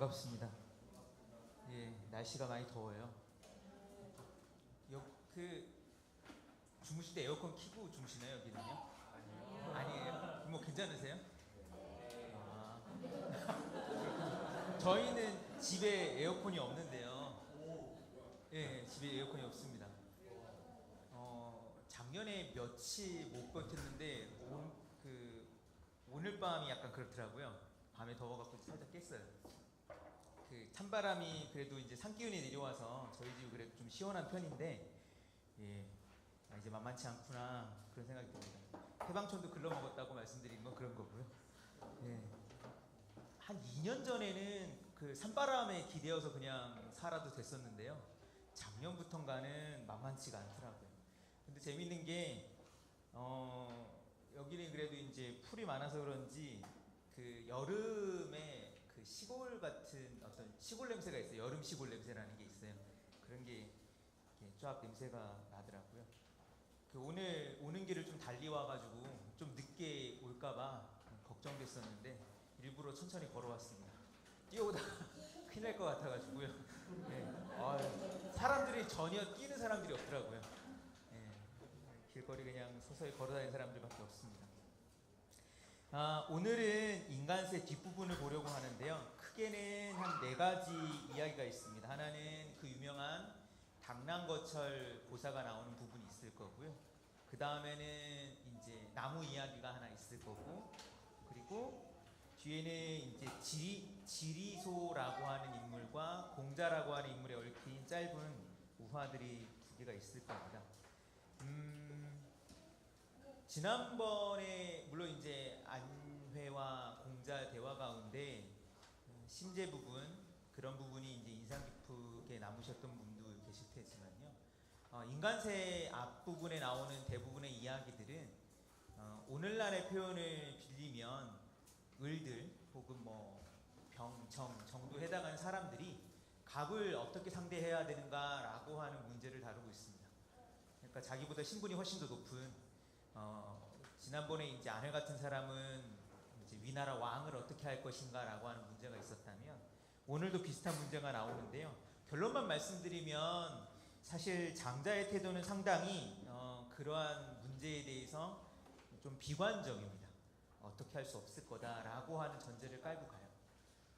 반갑습니다. 예, 날씨가 많이 더워요. 그 주무실 때 에어컨 켜고 주무시나요, 여기는요? 아니에요. 뭐 괜찮으세요? 아, 저희는 집에 에어컨이 없는데요. 예, 집에 에어컨이 없습니다. 작년에 며칠 못 버텼는데 오늘 밤이 약간 그렇더라고요. 밤에 더워갖고 살짝 깼어요. 그 찬바람이 그래도 이제 산기운이 내려와서 저희 집이 그래도 좀 시원한 편인데, 예, 이제 만만치 않구나 그런 생각이 듭니다. 해방촌도 글러먹었다고 말씀드린 건 그런 거고요. 예. 한 2년 전에는 그 산바람에 기대어서 그냥 살아도 됐었는데요. 작년부턴가는 만만치가 않더라고요. 근데 재밌는 게 여기는 그래도 이제 풀이 많아서 그런지 그 여름에 그 시골 같은 어떤 시골 냄새가 있어요. 여름 시골 냄새라는 게 있어요. 그런 게 이렇게 쫙 냄새가 나더라고요. 그 오늘 오는 길을 좀 달리 와가지고 좀 늦게 올까봐 걱정됐었는데 일부러 천천히 걸어왔습니다. 뛰어오다가 큰일 날 것 같아가지고요. 네. 사람들이 전혀 뛰는 사람들이 없더라고요. 네. 길거리 그냥 서서히 걸어다니는 사람들밖에 없습니다. 오늘은 인간세 뒷부분을 보려고 하는데요. 크게는 한 4가지 이야기가 있습니다. 하나는 그 유명한 당랑거철 보사가 나오는 부분이 있을 거고요. 그 다음에는 이제 나무 이야기가 하나 있을 거고, 그리고 뒤에는 이제 지리소라고 하는 인물과 공자라고 하는 인물에 얽힌 짧은 우화들이 2개가 있을 겁니다. 지난번에 물론 이제 안회와 공자 대화 가운데 심재 부분, 그런 부분이 이제 인상 깊게 남으셨던 분도 계실 테지만요. 인간세 앞부분에 나오는 대부분의 이야기들은 오늘날의 표현을 빌리면 을들 혹은 뭐 병, 정도 해당하는 사람들이 갑을 어떻게 상대해야 되는가라고 하는 문제를 다루고 있습니다. 그러니까 자기보다 신분이 훨씬 더 높은 지난번에 이제 아내 같은 사람은 이제 위나라 왕을 어떻게 할 것인가라고 하는 문제가 있었다면 오늘도 비슷한 문제가 나오는데요. 결론만 말씀드리면 사실 장자의 태도는 상당히 그러한 문제에 대해서 좀 비관적입니다. 어떻게 할 수 없을 거다라고 하는 전제를 깔고 가요.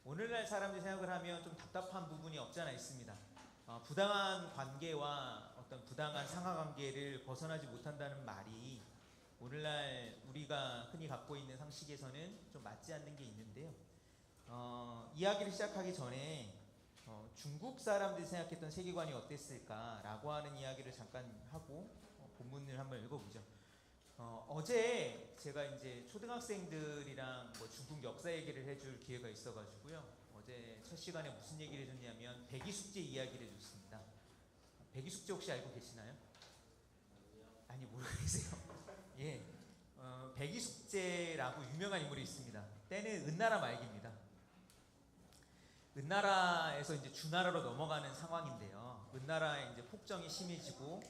오늘날 사람들이 생각을 하면 좀 답답한 부분이 없지 않아 있습니다. 부당한 관계와 어떤 부당한 상하관계를 벗어나지 못한다는 말이 오늘날 우리가 흔히 갖고 있는 상식에서는 좀 맞지 않는 게 있는데요. 이야기를 시작하기 전에 중국 사람들이 생각했던 세계관이 어땠을까라고 하는 이야기를 잠깐 하고 본문을 한번 읽어보죠. 어제 제가 이제 초등학생들이랑 뭐 중국 역사 얘기를 해줄 기회가 있어가지고요. 어제 첫 시간에 무슨 얘기를 해줬냐면 백이숙제 이야기를 해줬습니다. 백이숙제 혹시 알고 계시나요? 아니, 모르겠어요. 예, 백이숙제라고 유명한 인물이 있습니다. 때는 은나라 말기입니다. 은나라에서 이제 주나라로 넘어가는 상황인데요. 은나라에 이제 폭정이 심해지고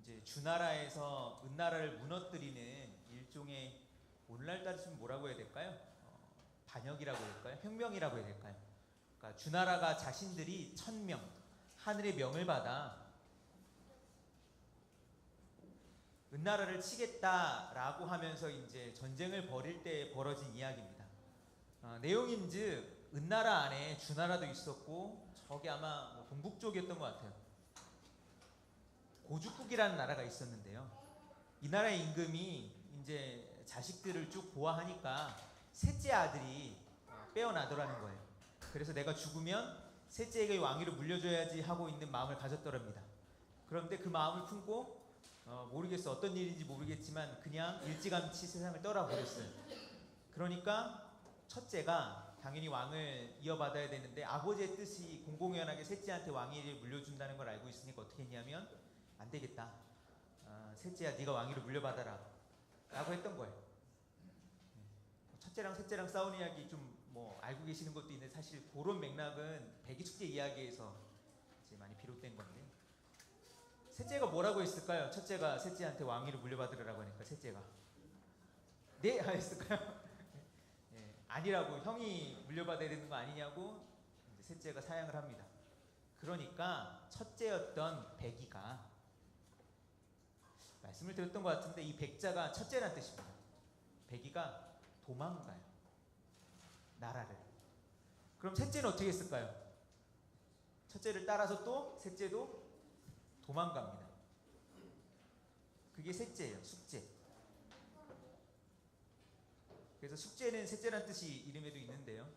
이제 주나라에서 은나라를 무너뜨리는 일종의 오늘날 따지면 뭐라고 해야 될까요? 반역이라고 해야 될까요? 혁명이라고 해야 될까요? 그러니까 주나라가 자신들이 천명, 하늘의 명을 받아 은나라를 치겠다라고 하면서 이제 전쟁을 벌일 때 벌어진 이야기입니다. 내용인즉 은나라 안에 주나라도 있었고 저게 아마 뭐 동북 쪽이었던 것 같아요. 고죽국이라는 나라가 있었는데요. 이 나라의 임금이 이제 자식들을 쭉 보아하니까 셋째 아들이 빼어나더라는 거예요. 그래서 내가 죽으면 셋째에게 왕위를 물려줘야지 하고 있는 마음을 가졌더랍니다. 그런데 그 마음을 품고 모르겠어, 어떤 일인지 모르겠지만 그냥 일찌감치 세상을 떠나버렸어요. 그러니까 첫째가 당연히 왕을 이어받아야 되는데 아버지의 뜻이 공공연하게 셋째한테 왕위를 물려준다는 걸 알고 있으니까 어떻게 했냐면 안 되겠다, 셋째야 네가 왕위를 물려받아라 라고 했던 거예요. 첫째랑 셋째랑 싸우는 이야기 좀 뭐 알고 계시는 것도 있는데 사실 그런 맥락은 백이숙제 이야기에서 이제 많이 비롯된 건데, 셋째가 뭐라고 했을까요? 첫째가 셋째한테 왕위를 물려받으라고 하니까 셋째가 네 하였을까요? 예, 아니라고, 형이 물려받아야 되는 거 아니냐고 셋째가 사양을 합니다. 그러니까 첫째였던 백이가, 말씀을 드렸던 것 같은데 이 백자가 첫째란 뜻입니다. 백이가 도망가요, 나라를. 그럼 셋째는 어떻게 했을까요? 첫째를 따라서 또 셋째도 도망갑니다. 그게 셋째예요, 숙제. 그래서 숙제는 셋째란 뜻이 이름에도 있는데요,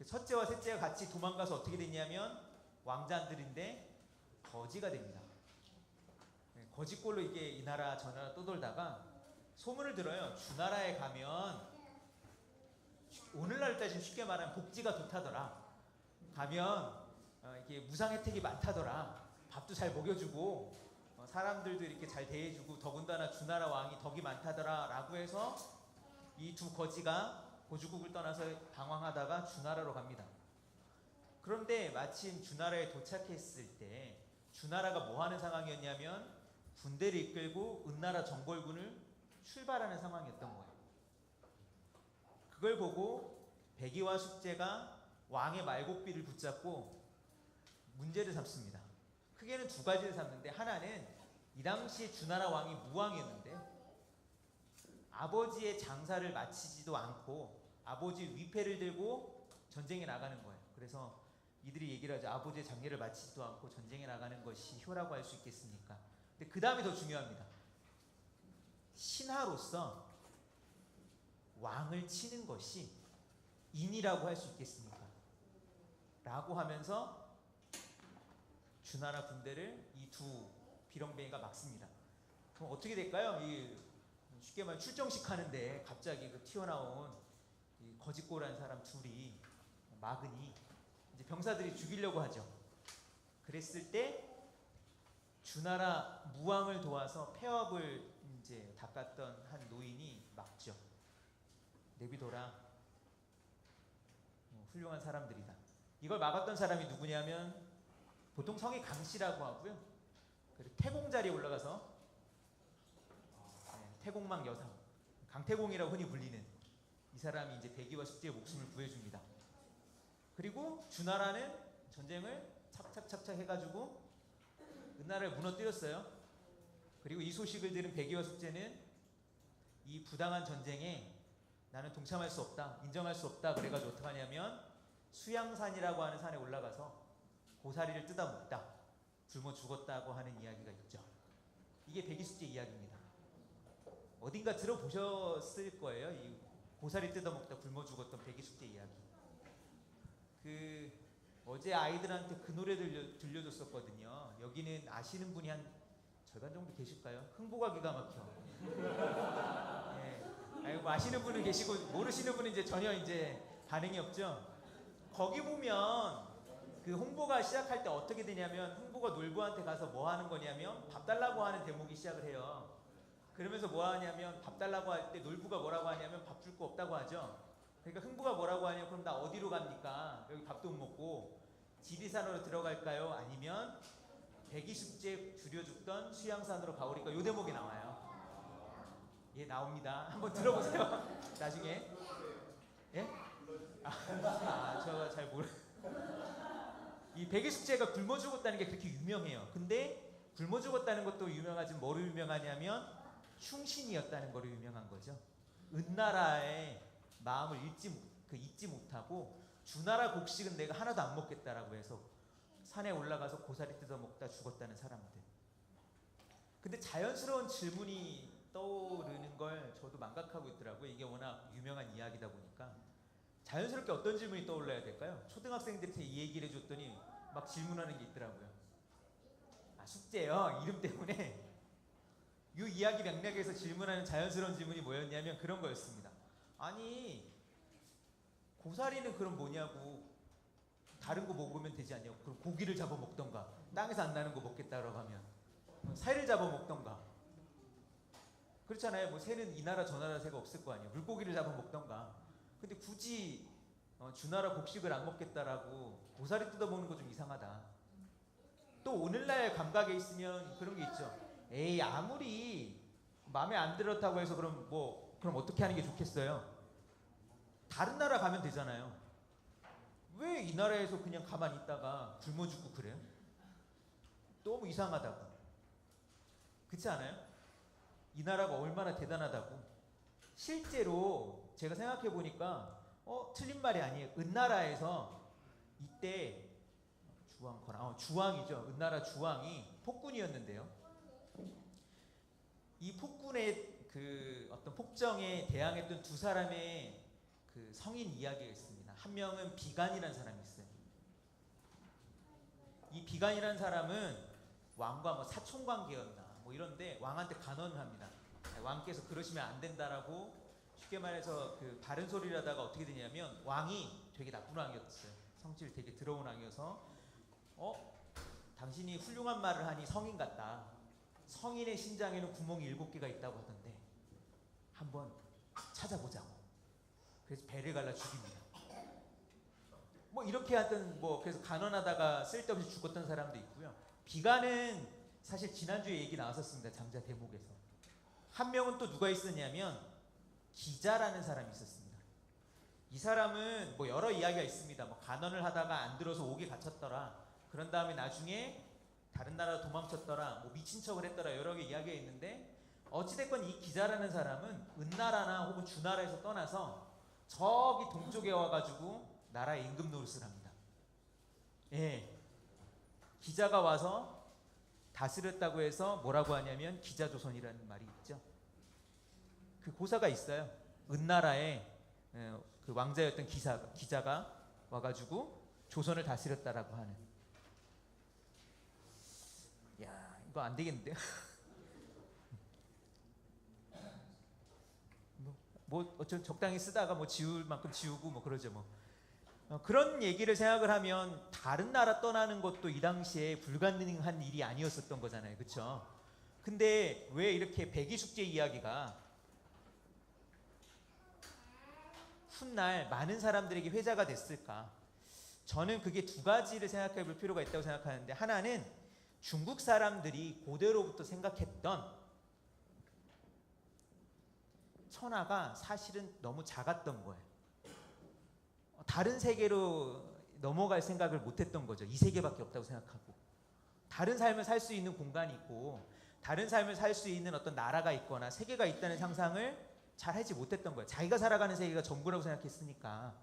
첫째와 셋째가 같이 도망가서 어떻게 됐냐면 왕자들인데 거지가 됩니다. 거지꼴로 이게 이 나라 저 나라 떠돌다가 소문을 들어요. 주나라에 가면, 오늘날 따지면 쉽게 말하면 복지가 좋다더라. 가면 이게 무상 혜택이 많다더라. 밥도 잘 먹여주고 사람들도 이렇게 잘 대해주고, 더군다나 주나라 왕이 덕이 많다더라 라고 해서 이 두 거지가 고주국을 떠나서 방황하다가 주나라로 갑니다. 그런데 마침 주나라에 도착했을 때 주나라가 뭐 하는 상황이었냐면 군대를 이끌고 은나라 정벌군을 출발하는 상황이었던 거예요. 그걸 보고 백이와 숙제가 왕의 말고삐를 붙잡고 문제를 삼습니다. 크게는 두 가지를 삼는데, 하나는 이 당시에 주나라 왕이 무왕이었는데 아버지의 장사를 마치지도 않고 아버지 위패를 들고 전쟁에 나가는 거예요. 그래서 이들이 얘기를 하죠. 아버지의 장례를 마치지도 않고 전쟁에 나가는 것이 효라고 할 수 있겠습니까? 근데 그 다음이 더 중요합니다. 신하로서 왕을 치는 것이 인이라고 할 수 있겠습니까? 라고 하면서 주나라 군대를 이 두 비렁뱅이가 막습니다. 그럼 어떻게 될까요? 쉽게 말해 출정식 하는데 갑자기 그 튀어나온 이 거짓골한 사람 둘이 막으니 이제 병사들이 죽이려고 하죠. 그랬을 때 주나라 무왕을 도와서 폐업을 이제 닦았던 한 노인이 막죠. 내비둬라. 훌륭한 사람들이다. 이걸 막았던 사람이 누구냐면 보통 성이 강씨라고 하고요. 그리고 태공 자리에 올라가서 태공망 여상, 강태공이라고 흔히 불리는 이 사람이 이제 백이와 숙제의 목숨을 구해줍니다. 그리고 주나라는 전쟁을 착착착착 해가지고 은나라를 무너뜨렸어요. 그리고 이 소식을 들은 백이와 숙제는 이 부당한 전쟁에 나는 동참할 수 없다, 인정할 수 없다, 그래가지고 어떻게 하냐면 수양산이라고 하는 산에 올라가서 고사리를 뜯어 먹다, 굶어 죽었다고 하는 이야기가 있죠. 이게 백이 숙제 이야기입니다. 어딘가 들어보셨을 거예요. 이 고사리 뜯어 먹다 굶어 죽었던 백이 숙제 이야기. 어제 아이들한테 그 노래 들려줬었거든요. 여기는 아시는 분이 한 절반 정도 계실까요? 흥보가 기가 막혀. 네. 아시는 분은 계시고 모르시는 분은 이제 전혀 이제 반응이 없죠. 거기 보면 그 홍보가 시작할 때 어떻게 되냐면 흥보가 놀부한테 가서 뭐 하는 거냐면 밥 달라고 하는 대목이 시작을 해요. 그러면서 뭐 하냐면 밥 달라고 할 때 놀부가 뭐라고 하냐면 밥 줄 거 없다고 하죠. 그러니까 흥부가 뭐라고 하냐면 그럼 나 어디로 갑니까? 여기 밥도 못 먹고 지리산으로 들어갈까요? 아니면 백이 숙제 줄여줬던 수양산으로 가오리까? 요 대목이 나와요. 예, 나옵니다. 한번 들어보세요. 나중에. 예? 제가 잘 모르. 이 백이 숙제가 굶어 죽었다는 게 그렇게 유명해요. 근데 굶어 죽었다는 것도 유명하지 뭐로 유명하냐면 충신이었다는 거로 유명한 거죠. 은나라의 마음을 잊지 못하고 주나라 곡식은 내가 하나도 안 먹겠다라고 해서 산에 올라가서 고사리 뜯어 먹다 죽었다는 사람들. 근데 자연스러운 질문이 떠오르는 걸 저도 망각하고 있더라고요. 이게 워낙 유명한 이야기다 보니까 자연스럽게 어떤 질문이 떠올라야 될까요? 초등학생들한테 이 얘기를 해줬더니 막 질문하는 게 있더라고요. 숙제요. 이름 때문에. 이 이야기 맥락에서 질문하는 자연스러운 질문이 뭐였냐면 그런 거였습니다. 아니 고사리는 그럼 뭐냐고, 다른 거 먹으면 되지 않냐고. 그럼 고기를 잡아 먹던가, 땅에서 안 나는 거 먹겠다라고 하면 새를 잡아 먹던가. 그렇잖아요. 뭐 새는 이 나라 저 나라 새가 없을 거 아니에요. 물고기를 잡아 먹던가. 근데 굳이 주나라 곡식을 안 먹겠다라고 고사리 뜯어 먹는 거 좀 이상하다. 또 오늘날 감각에 있으면 그런 게 있죠. 에이, 아무리 마음에 안 들었다고 해서 그럼 어떻게 하는 게 좋겠어요? 다른 나라 가면 되잖아요. 왜 이 나라에서 그냥 가만히 있다가 굶어 죽고 그래요? 너무 이상하다고. 그렇지 않아요? 이 나라가 얼마나 대단하다고. 실제로 제가 생각해 보니까 틀린 말이 아니에요. 은나라에서 이때 주왕이죠. 은나라 주왕이 폭군이었는데요. 이 폭군의 그 어떤 폭정에 대항했던 두 사람의 그 성인 이야기가 있습니다. 한 명은 비간이라는 사람이 있어요. 이 비간이라는 사람은 왕과 뭐 사촌 관계였나 뭐 이런데 왕한테 간언을 합니다. 왕께서 그러시면 안 된다라고 쉽게 말해서 그 바른 소리를 하다가 어떻게 되냐면 왕이 되게 나쁜 왕이었어요. 성질 되게 더러운 왕이어서 당신이 훌륭한 말을 하니 성인 같다. 성인의 심장에는 구멍이 7개가 있다고 하던데 한번 찾아보자고. 그래서 배를 갈라 죽입니다. 뭐 이렇게 하던 그래서 간언하다가 쓸데없이 죽었던 사람도 있고요. 비간은 사실 지난주에 얘기 나왔었습니다. 장자 대목에서. 한 명은 또 누가 있었냐면 기자라는 사람이 있었습니다. 이 사람은 뭐 여러 이야기가 있습니다. 뭐 간언을 하다가 안 들어서 옥에 갇혔더라. 그런 다음에 나중에 다른 나라로 도망쳤더라. 뭐 미친 척을 했더라. 여러 개 이야기가 있는데 어찌됐건 이 기자라는 사람은 은나라나 혹은 주나라에서 떠나서 저기 동쪽에 와가지고 나라의 임금 노릇을 합니다. 예, 기자가 와서 다스렸다고 해서 뭐라고 하냐면 기자조선이라는 말이 있죠. 그 고사가 있어요. 은나라의 그 왕자였던 기자가 와가지고 조선을 다스렸다라고 하는. 야, 이거 안 되겠는데요? 어쩜 적당히 쓰다가 뭐 지울 만큼 지우고 뭐 그러죠 뭐. 그런 얘기를 생각을 하면 다른 나라 떠나는 것도 이 당시에 불가능한 일이 아니었었던 거잖아요. 그렇죠? 근데 왜 이렇게 백이숙제 이야기가 훗날 많은 사람들에게 회자가 됐을까? 저는 그게 두 가지를 생각해 볼 필요가 있다고 생각하는데, 하나는 중국 사람들이 고대로부터 생각했던 천하가 사실은 너무 작았던 거예요. 다른 세계로 넘어갈 생각을 못했던 거죠. 이 세계밖에 없다고 생각하고, 다른 삶을 살 수 있는 공간이 있고 다른 삶을 살 수 있는 어떤 나라가 있거나 세계가 있다는 상상을 잘 하지 못했던 거예요. 자기가 살아가는 세계가 전부라고 생각했으니까.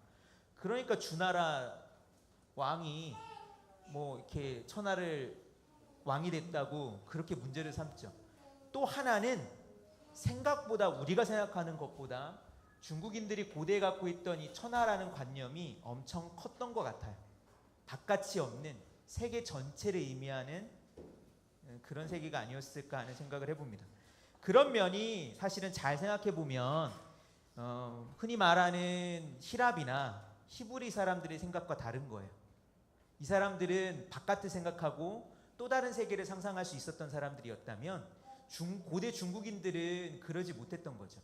그러니까 주나라 왕이 뭐 이렇게 천하를 왕이 됐다고 그렇게 문제를 삼죠. 또 하나는 생각보다, 우리가 생각하는 것보다 중국인들이 고대에 갖고 있던 이 천하라는 관념이 엄청 컸던 것 같아요. 바깥이 없는 세계 전체를 의미하는 그런 세계가 아니었을까 하는 생각을 해봅니다. 그런 면이 사실은 잘 생각해 보면 흔히 말하는 히랍이나 히브리 사람들의 생각과 다른 거예요. 이 사람들은 바깥을 생각하고 또 다른 세계를 상상할 수 있었던 사람들이었다면 고대 중국인들은 그러지 못했던 거죠.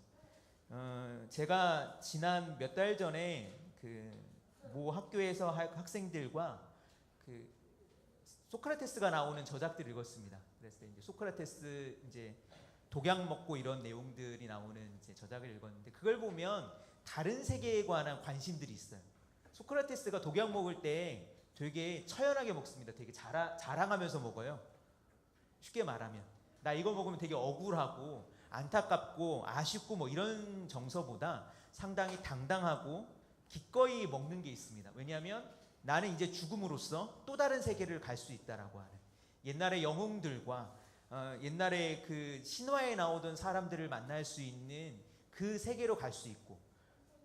제가 지난 몇 달 전에 그 모 학교에서 학생들과 그 소크라테스가 나오는 저작들을 읽었습니다. 그래서 이제 소크라테스 이제 독약 먹고 이런 내용들이 나오는 이제 저작을 읽었는데, 그걸 보면 다른 세계에 관한 관심들이 있어요. 소크라테스가 독약 먹을 때 되게 처연하게 먹습니다. 되게 자랑하면서 먹어요. 쉽게 말하면 나 이거 먹으면 되게 억울하고 안타깝고 아쉽고 뭐 이런 정서보다 상당히 당당하고 기꺼이 먹는 게 있습니다. 왜냐하면 나는 이제 죽음으로써 또 다른 세계를 갈 수 있다라고 하는, 옛날의 영웅들과 옛날에 그 신화에 나오던 사람들을 만날 수 있는 그 세계로 갈 수 있고,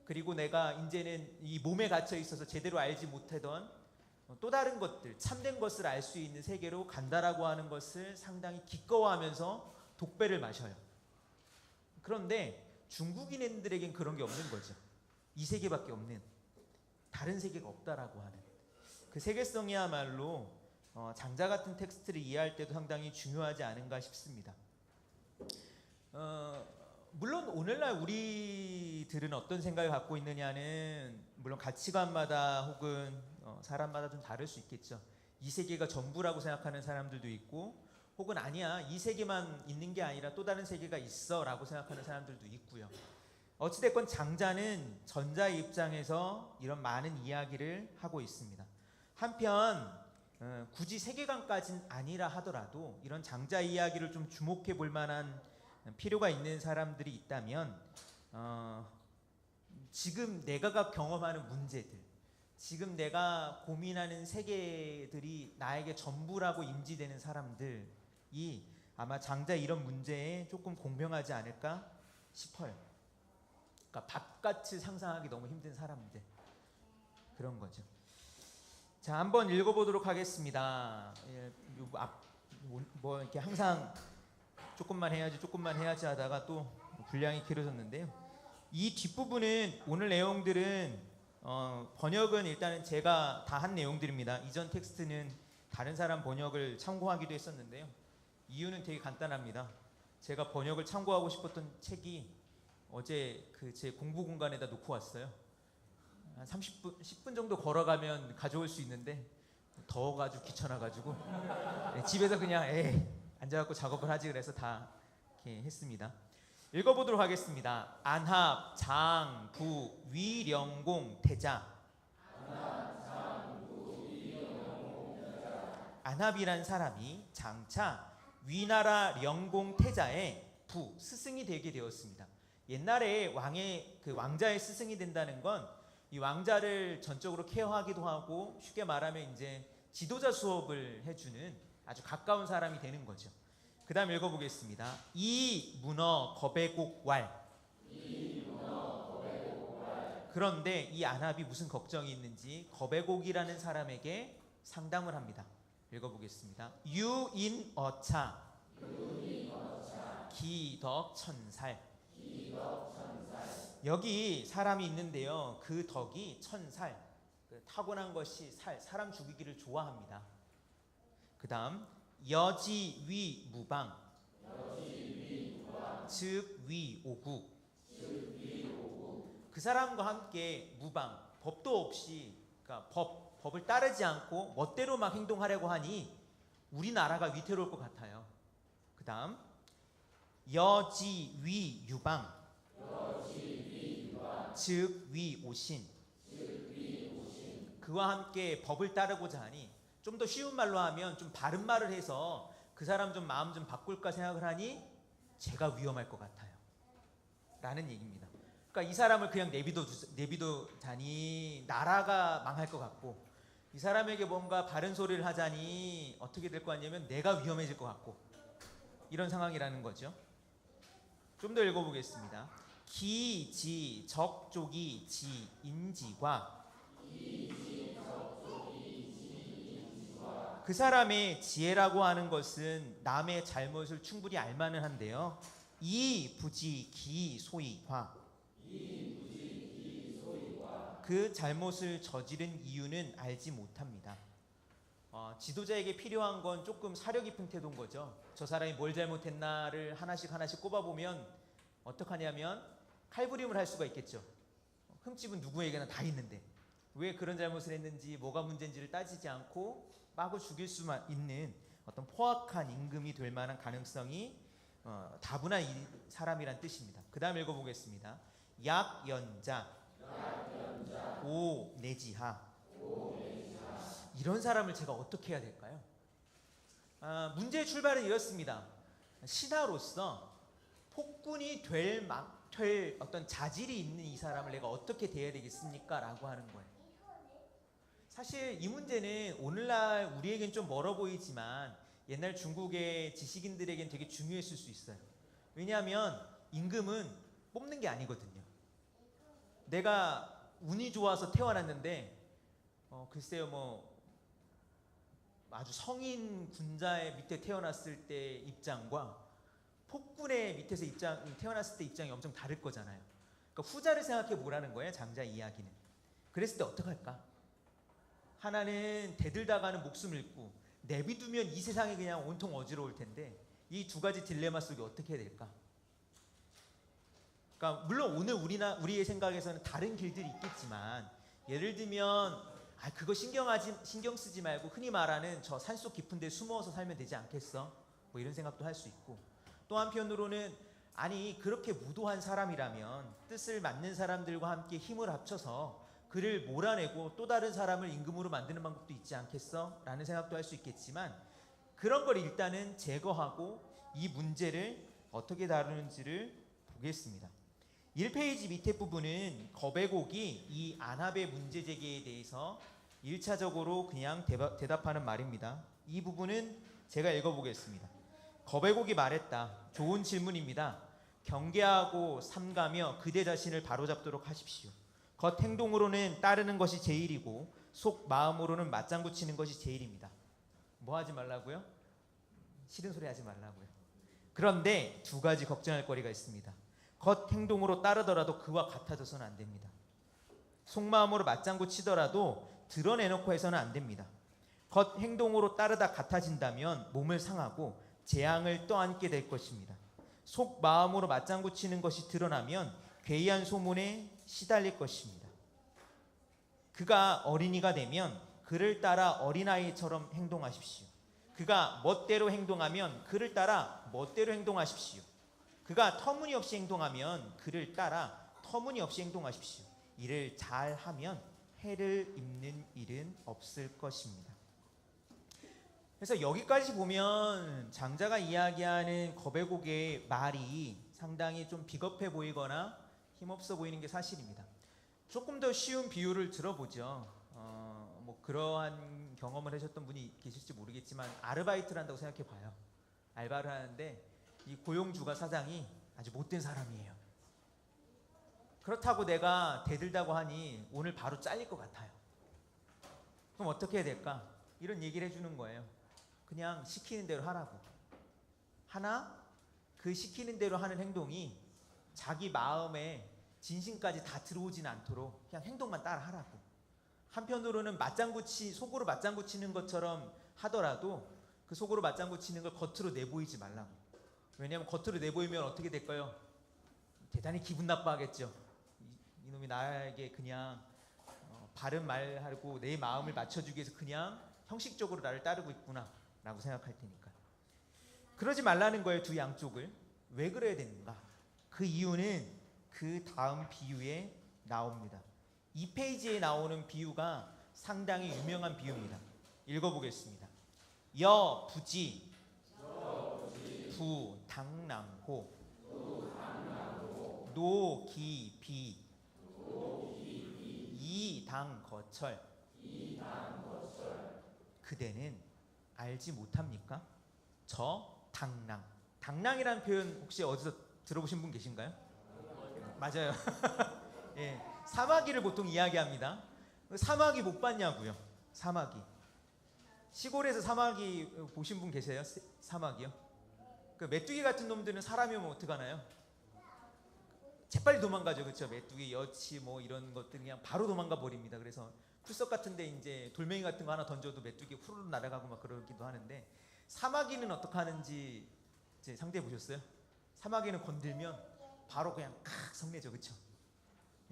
그리고 내가 이제는 이 몸에 갇혀 있어서 제대로 알지 못하던 또 다른 것들, 참된 것을 알 수 있는 세계로 간다라고 하는 것을 상당히 기꺼워하면서 독배를 마셔요. 그런데 중국인들에겐 그런 게 없는 거죠. 이 세계밖에 없는, 다른 세계가 없다라고 하는 그 세계성이야말로 장자 같은 텍스트를 이해할 때도 상당히 중요하지 않은가 싶습니다. 물론 오늘날 우리들은 어떤 생각을 갖고 있느냐는 물론 가치관마다 혹은 사람마다 좀 다를 수 있겠죠. 이 세계가 전부라고 생각하는 사람들도 있고, 혹은 아니야, 이 세계만 있는 게 아니라 또 다른 세계가 있어 라고 생각하는 사람들도 있고요. 어찌됐건 장자는 전자의 입장에서 이런 많은 이야기를 하고 있습니다. 한편 굳이 세계관까지는 아니라 하더라도 이런 장자 이야기를 좀 주목해 볼 만한 필요가 있는 사람들이 있다면 지금 내가 경험하는 문제들, 지금 내가 고민하는 세계들이 나에게 전부라고 인지되는 사람들이 아마 장자 이런 문제에 조금 공평하지 않을까 싶어요. 그러니까 바깥을 상상하기 너무 힘든 사람들, 그런 거죠. 자, 한번 읽어보도록 하겠습니다. 뭐 이렇게 항상 조금만 해야지 하다가 또 분량이 길어졌는데요. 이 뒷부분은 오늘 내용들은 번역은 일단은 제가 다 한 내용들입니다. 이전 텍스트는 다른 사람 번역을 참고하기도 했었는데요. 이유는 되게 간단합니다. 제가 번역을 참고하고 싶었던 책이 어제 그 제 공부 공간에다 놓고 왔어요. 한 30분, 10분 정도 걸어가면 가져올 수 있는데 더워가지고 귀찮아가지고 집에서 그냥 앉아갖고 작업을 하지 그래서 다 이렇게 했습니다. 읽어보도록 하겠습니다. 안합, 장, 부, 위, 령공, 태자. 안합이란 사람이 장차 위나라 령공 태자의 부, 스승이 되게 되었습니다. 옛날에 왕자의 스승이 된다는 건 이 왕자를 전적으로 케어하기도 하고 쉽게 말하면 이제 지도자 수업을 해주는 아주 가까운 사람이 되는 거죠. 그 다음 읽어보겠습니다. 이 문어 거배곡 왈. 그런데 이 안합이 무슨 걱정이 있는지 거배곡이라는 사람에게 상담을 합니다. 읽어보겠습니다. 유인어차 기덕천살. 여기 사람이 있는데요. 그 덕이 천살, 타고난 것이 사람 죽이기를 좋아합니다. 그 다음 여지위 무방, 즉 위오국. 그 사람과 함께 무방, 법도 없이, 그러니까 법을 따르지 않고 멋대로 막 행동하려고 하니 우리나라가 위태로울 것 같아요. 그 다음 여지위 유방, 즉 위오신. 그와 함께 법을 따르고자 하니, 좀 더 쉬운 말로 하면 좀 바른 말을 해서 그 사람 좀 마음 좀 바꿀까 생각을 하니 제가 위험할 것 같아요 라는 얘기입니다. 그러니까 이 사람을 그냥 내비두자니 나라가 망할 것 같고, 이 사람에게 뭔가 바른 소리를 하자니 어떻게 될 것 같냐면 내가 위험해질 것 같고, 이런 상황이라는 거죠. 좀 더 읽어보겠습니다. 기, 지, 적, 조기, 지, 인지과. 그 사람의 지혜라고 하는 것은 남의 잘못을 충분히 알만은 한데요. 이, 부지, 기, 소이, 과. 그 잘못을 저지른 이유는 알지 못합니다. 지도자에게 필요한 건 조금 사려 깊은 태도인 거죠. 저 사람이 뭘 잘못했나를 하나씩 꼽아보면 어떡하냐면 칼부림을 할 수가 있겠죠. 흠집은 누구에게나 다 있는데 왜 그런 잘못을 했는지 뭐가 문제인지를 따지지 않고 마구 죽일 수만 있는 어떤 포악한 임금이 될 만한 가능성이 다분한 이 사람이란 뜻입니다. 그 다음 읽어보겠습니다. 약연자, 오내지하. 이런 사람을 제가 어떻게 해야 될까요? 문제의 출발은 이렇습니다. 신하로서 폭군이 될 어떤 자질이 있는 이 사람을 내가 어떻게 대해야 되겠습니까? 라고 하는 거예요. 사실 이 문제는 오늘날 우리에겐 좀 멀어 보이지만 옛날 중국의 지식인들에겐 되게 중요했을 수 있어요. 왜냐하면 임금은 뽑는 게 아니거든요. 내가 운이 좋아서 태어났는데 글쎄요 뭐 아주 성인 군자의 밑에 태어났을 때 입장과 폭군의 밑에서 태어났을 때 입장이 엄청 다를 거잖아요. 그러니까 후자를 생각해 보라는 거예요. 장자 이야기는. 그랬을 때 어떡할까? 하나는 대들다가는 목숨을 잃고 내비두면 이 세상이 그냥 온통 어지러울 텐데 이 두 가지 딜레마 속에 어떻게 해야 될까? 그러니까 물론 오늘 우리의 생각에서는 다른 길들이 있겠지만 예를 들면 그거 신경 쓰지 말고 흔히 말하는 저 산속 깊은 데 숨어서 살면 되지 않겠어? 뭐 이런 생각도 할 수 있고, 또 한편으로는 아니 그렇게 무도한 사람이라면 뜻을 맞는 사람들과 함께 힘을 합쳐서 그를 몰아내고 또 다른 사람을 임금으로 만드는 방법도 있지 않겠어? 라는 생각도 할 수 있겠지만 그런 걸 일단은 제거하고 이 문제를 어떻게 다루는지를 보겠습니다. 1페이지 밑에 부분은 거베곡이 이 안합의 문제 제기에 대해서 1차적으로 그냥 대답하는 말입니다. 이 부분은 제가 읽어보겠습니다. 거베곡이 말했다. 좋은 질문입니다. 경계하고 삼가며 그대 자신을 바로잡도록 하십시오. 겉 행동으로는 따르는 것이 제일이고 속 마음으로는 맞장구 치는 것이 제일입니다. 뭐 하지 말라고요? 싫은 소리 하지 말라고요. 그런데 두 가지 걱정할 거리가 있습니다. 겉 행동으로 따르더라도 그와 같아져서는 안 됩니다. 속마음으로 맞장구 치더라도 드러내놓고 해서는 안 됩니다. 겉 행동으로 따르다 같아진다면 몸을 상하고 재앙을 떠안게 될 것입니다. 속 마음으로 맞장구 치는 것이 드러나면 괴이한 소문에 시달릴 것입니다. 그가 어린이가 되면 그를 따라 어린아이처럼 행동하십시오. 그가 멋대로 행동하면 그를 따라 멋대로 행동하십시오. 그가 터무니없이 행동하면 그를 따라 터무니없이 행동하십시오. 이를 잘하면 해를 입는 일은 없을 것입니다. 그래서 여기까지 보면 장자가 이야기하는 거베곡의 말이 상당히 좀 비겁해 보이거나 힘없어 보이는 게 사실입니다. 조금 더 쉬운 비유를 들어보죠. 뭐 그러한 경험을 하셨던 분이 계실지 모르겠지만 아르바이트를 한다고 생각해 봐요. 알바를 하는데 이 고용주가 사장이 아주 못된 사람이에요. 그렇다고 내가 대들다고 하니 오늘 바로 잘릴 것 같아요. 그럼 어떻게 해야 될까? 이런 얘기를 해주는 거예요. 그냥 시키는 대로 하라고. 하나 그 시키는 대로 하는 행동이 자기 마음에 진심까지 다 들어오지는 않도록 그냥 행동만 따라 하라고. 한편으로는 속으로 맞장구 치는 것처럼 하더라도 그 속으로 맞장구 치는 걸 겉으로 내보이지 말라고. 왜냐하면 겉으로 내보이면 어떻게 될까요? 대단히 기분 나빠하겠죠. 이놈이 나에게 그냥 바른 말하고 내 마음을 맞춰주기 위해서 그냥 형식적으로 나를 따르고 있구나 라고 생각할 테니까. 그러지 말라는 거예요. 두 양쪽을. 왜 그래야 되는가? 그 이유는 그 다음 비유에 나옵니다. 2페이지에 나오는 비유가 상당히 유명한 비유입니다. 읽어보겠습니다. 여 부지 부 당랑호 노 기비 이당 거철 그대는 알지 못합니까? 저 당랑. 당랑이라는 표현 혹시 어디서 들어보신 분 계신가요? 맞아요. 예, 사마귀를 보통 이야기합니다. 사마귀 못 봤냐고요? 사마귀. 시골에서 사마귀 보신 분 계세요? 사마귀요? 그 메뚜기 같은 놈들은 사람이 오면 어떡하나요? 재빨리 도망가죠, 그렇죠? 메뚜기, 여치 뭐 이런 것들 그냥 바로 도망가 버립니다. 그래서 풀썩 같은데 이제 돌멩이 같은 거 하나 던져도 메뚜기 후루룩 날아가고 막 그러기도 하는데 사마귀는 어떻게 하는지 이제 상대해 보셨어요? 사마귀는 건들면 바로 그냥 칵 성내죠, 그렇죠?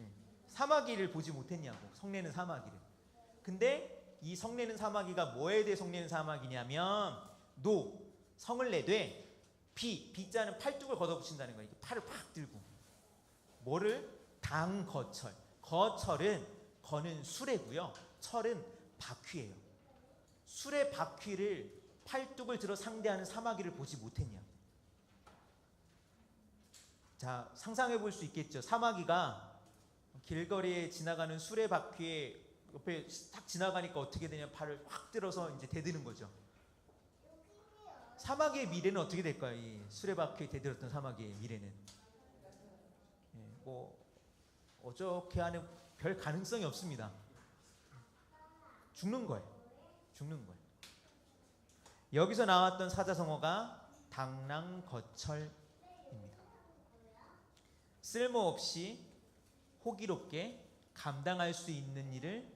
예. 사마귀를 보지 못했냐고, 성내는 사마귀를. 근데 이 성내는 사마귀가 뭐에 대해 성내는 사마귀냐면 노, 성을 내되 비자는 팔뚝을 걷어붙인다는 거예요. 팔을 팍 들고. 뭐를? 당거철. 거철은 거는 수레고요. 철은 바퀴예요. 수레 바퀴를 팔뚝을 들어 상대하는 사마귀를 보지 못했냐. 자, 상상해 볼 수 있겠죠. 사마귀가 길거리에 지나가는 수레 바퀴에 옆에 딱 지나가니까 어떻게 되냐. 팔을 확 들어서 이제 대드는 거죠. 사마귀의 미래는 어떻게 될까요? 이 수레바퀴에 대들었던 사마귀의 미래는 뭐 어떻게 하는 별 가능성이 없습니다. 죽는 거예요. 죽는 거예요. 여기서 나왔던 사자성어가 당랑거철입니다. 쓸모없이 호기롭게 감당할 수 있는 일을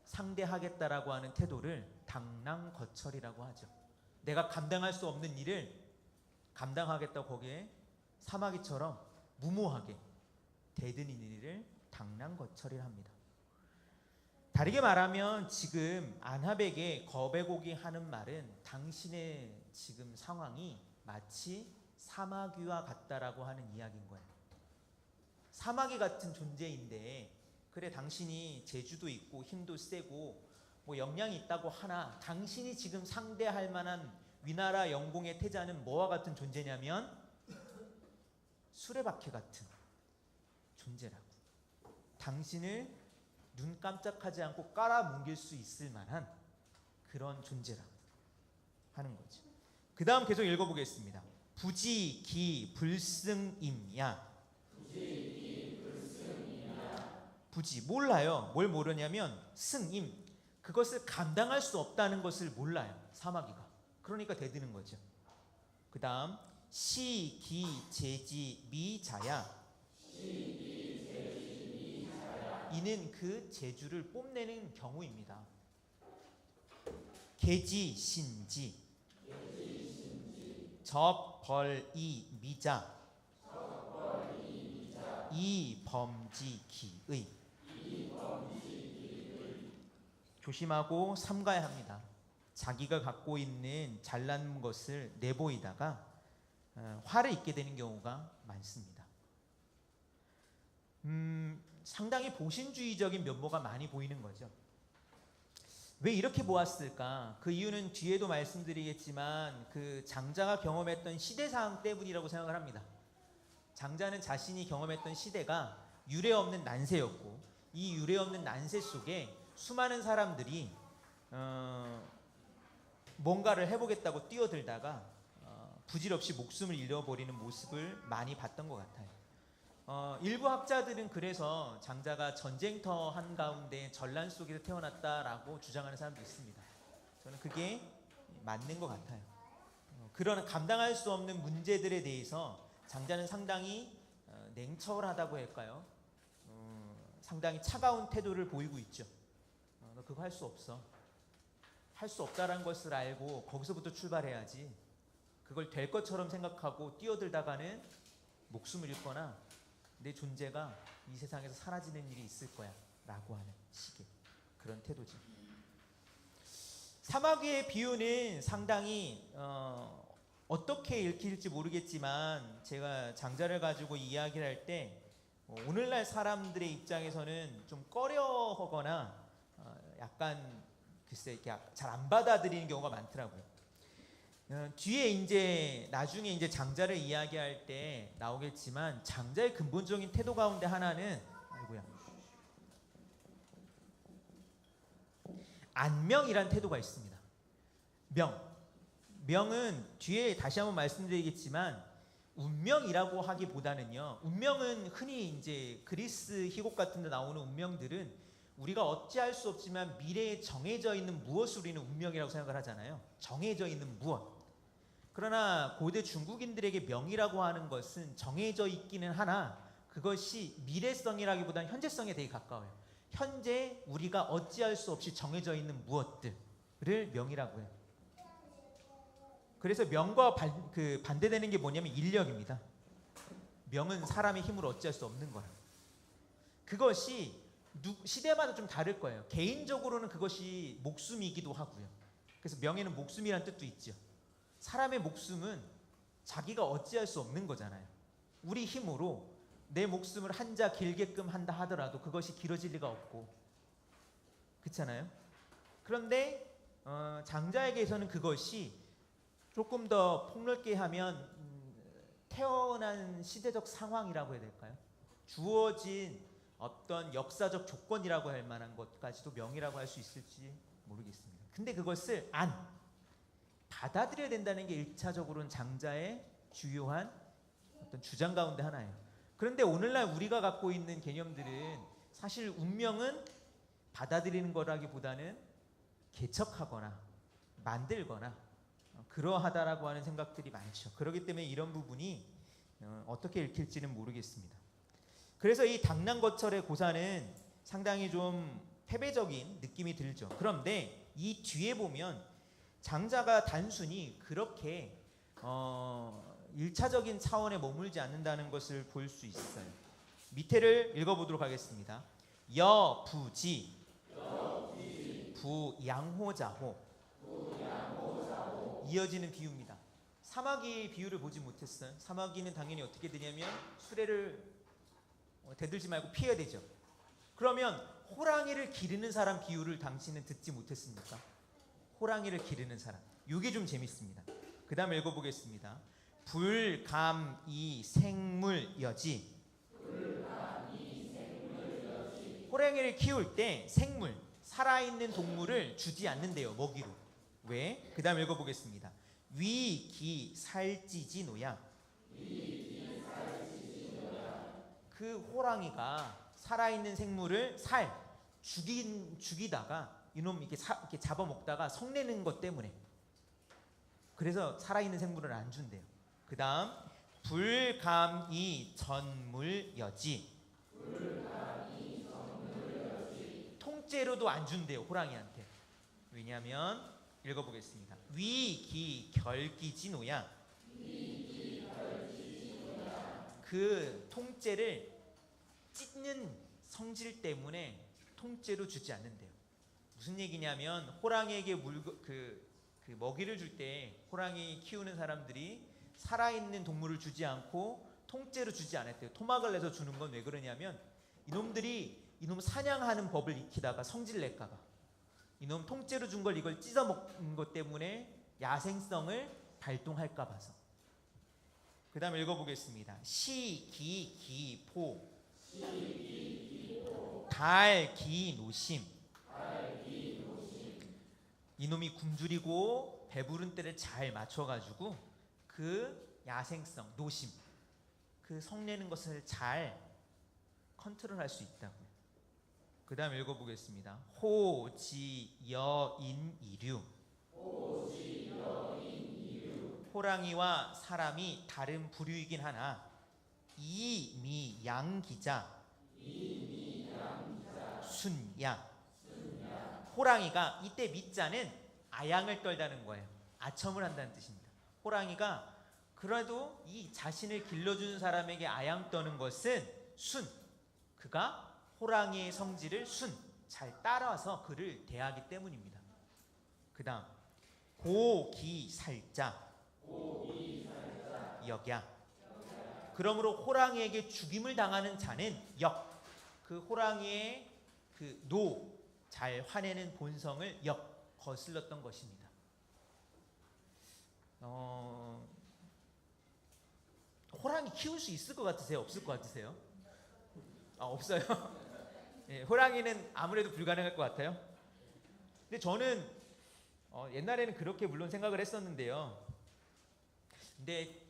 상대하겠다라고 하는 태도를 당랑거철이라고 하죠. 내가 감당할 수 없는 일을 감당하겠다고 거기에 사마귀처럼 무모하게 대드는 일을 당랑거철이라 합니다. 다르게 말하면 지금 안합에게 거베곡이 하는 말은 당신의 지금 상황이 마치 사마귀와 같다라고 하는 이야기인 거예요. 사마귀 같은 존재인데, 그래 당신이 재주도 있고 힘도 세고 뭐 역량이 있다고 하나 당신이 지금 상대할 만한 위나라 영공의 태자는 뭐와 같은 존재냐면 수레바퀴 같은 존재라고. 당신을 눈 깜짝하지 않고 깔아뭉갤 수 있을 만한 그런 존재라고 하는 거죠. 그 다음 계속 읽어보겠습니다. 부지 불승임야. 부지 몰라요. 뭘 모르냐면 승임, 그것을 감당할 수 없다는 것을 몰라요. 사마귀가. 그러니까 대드는 거죠. 그 다음 시기재지 미자야. 이는 그 재주를 뽐내는 경우입니다. 계지신지 적벌이 미자 이범지기의. 조심하고 삼가야 합니다. 자기가 갖고 있는 잘난 것을 내보이다가 화를 입게 되는 경우가 많습니다. 상당히 보신주의적인 면모가 많이 보이는 거죠. 왜 이렇게 보았을까? 그 이유는 뒤에도 말씀드리겠지만 그 장자가 경험했던 시대상황 때문이라고 생각을 합니다. 장자는 자신이 경험했던 시대가 유례없는 난세였고, 이 유례없는 난세 속에 수많은 사람들이 뭔가를 해보겠다고 뛰어들다가 부질없이 목숨을 잃어버리는 모습을 많이 봤던 것 같아요. 일부 학자들은 그래서 장자가 전쟁터 한가운데 전란 속에서 태어났다라고 주장하는 사람도 있습니다. 저는 그게 맞는 것 같아요. 그런 감당할 수 없는 문제들에 대해서 장자는 상당히 냉철하다고 할까요? 상당히 차가운 태도를 보이고 있죠. 너 그거 할 수 없어. 할 수 없다는 것을 알고 거기서부터 출발해야지. 그걸 될 것처럼 생각하고 뛰어들다가는 목숨을 잃거나 내 존재가 이 세상에서 사라지는 일이 있을 거야 라고 하는 식의 그런 태도죠. 사마귀의 비유는 상당히 어떻게 읽힐지 모르겠지만, 제가 장자를 가지고 이야기를 할 때 오늘날 사람들의 입장에서는 좀 꺼려하거나 약간 글쎄 잘 안 받아들이는 경우가 많더라고요. 뒤에 이제 나중에 이제 장자를 이야기할 때 나오겠지만, 장자의 근본적인 태도 가운데 하나는 안명이란 태도가 있습니다. 명은 뒤에 다시 한번 말씀드리겠지만 운명이라고 하기보다는요, 운명은 흔히 이제 그리스 희곡 같은 데 나오는 운명들은 우리가 어찌할 수 없지만 미래에 정해져 있는 무엇을 우리는 운명이라고 생각을 하잖아요. 정해져 있는 무엇. 그러나 고대 중국인들에게 명이라고 하는 것은 정해져 있기는 하나 그것이 미래성이라기보다는 현재성에 되게 가까워요. 현재 우리가 어찌할 수 없이 정해져 있는 무엇들을 명이라고 해요. 그래서 명과 반대되는 게 뭐냐면 인력입니다. 명은 사람의 힘으로 어찌할 수 없는 거라. 그것이 시대마다 좀 다를 거예요. 개인적으로는 그것이 목숨이기도 하고요. 그래서 명에는 목숨이란 뜻도 있죠. 사람의 목숨은 자기가 어찌할 수 없는 거잖아요. 우리 힘으로 내 목숨을 한자 길게끔 한다 하더라도 그것이 길어질 리가 없고, 그렇잖아요. 그런데 장자에게서는 그것이 조금 더 폭넓게 하면 태어난 시대적 상황이라고 해야 될까요? 주어진 어떤 역사적 조건이라고 할 만한 것까지도 명이라고 할 수 있을지 모르겠습니다. 근데 그것을 받아들여야 된다는 게 1차적으로는 장자의 주요한 어떤 주장 가운데 하나예요. 그런데 오늘날 우리가 갖고 있는 개념들은 사실 운명은 받아들이는 거라기보다는 개척하거나 만들거나 그러하다라고 하는 생각들이 많죠. 그렇기 때문에 이런 부분이 어떻게 읽힐지는 모르겠습니다. 그래서 이 당랑거철의 고사는 상당히 좀 패배적인 느낌이 들죠. 그런데 이 뒤에 보면 장자가 단순히 그렇게 1차적인 차원에 머물지 않는다는 것을 볼 수 있어요. 밑에를 읽어보도록 하겠습니다. 여부지 부양호자호. 이어지는 비유입니다. 사마귀 비유를 보지 못했어요. 사마귀는 당연히 어떻게 되냐면 수레를 대들지 말고 피해야 되죠. 그러면 호랑이를 기르는 사람 비유를 당신은 듣지 못했습니까? 호랑이를 기르는 사람. 이게 좀 재밌습니다. 그 다음 읽어보겠습니다. 불감이 생물여지. 호랑이를 키울 때 생물, 살아있는 동물을 주지 않는데요. 먹이로. 왜? 그 다음 읽어보겠습니다. 위기 살찌지노야. 그 호랑이가 살아있는 생물을 죽이다가 이놈 이렇게 잡아먹다가 성내는 것 때문에, 그래서 살아있는 생물을 안 준대요. 그 다음 불감이 전물여지. 통째로도 안 준대요, 호랑이한테. 왜냐하면 읽어보겠습니다. 위기 결기지노야. 그 통째를 찢는 성질 때문에 통째로 주지 않는데요. 무슨 얘기냐면 호랑이에게 먹이를 줄 때 호랑이 키우는 사람들이 살아있는 동물을 주지 않고 통째로 주지 않았대요. 토막을 내서 주는 건 왜 그러냐면 이놈 사냥하는 법을 익히다가 성질 낼까봐, 이놈 통째로 준 걸 이걸 찢어 먹는 것 때문에 야생성을 발동할까 봐서. 그 다음 읽어보겠습니다. 시기기포 달기노심. 이놈이 굶주리고 배부른 때를 잘 맞춰가지고 그 야생성, 노심, 그 성내는 것을 잘 컨트롤할 수 있다고요. 그 다음 읽어보겠습니다. 호지여인이류. 호랑이와 사람이 다른 부류이긴 하나 이미양기자. 순야. 호랑이가, 이때 미자는 아양을 떨다는 거예요. 아첨을 한다는 뜻입니다. 호랑이가 그래도 이 자신을 길러주는 사람에게 아양 떠는 것은 그가 호랑이의 성질을 잘 따라서 그를 대하기 때문입니다. 그 다음 고기살자. 역야. 그러므로 호랑이에게 죽임을 당하는 자는 그 호랑이의 잘 화내는 본성을 거슬렀던 것입니다. 호랑이 키울 수 있을 것 같으세요? 없을 것 같으세요? 없어요? 예, 호랑이는 아무래도 불가능할 것 같아요. 근데 저는 옛날에는 그렇게 물론 생각을 했었는데요. 근데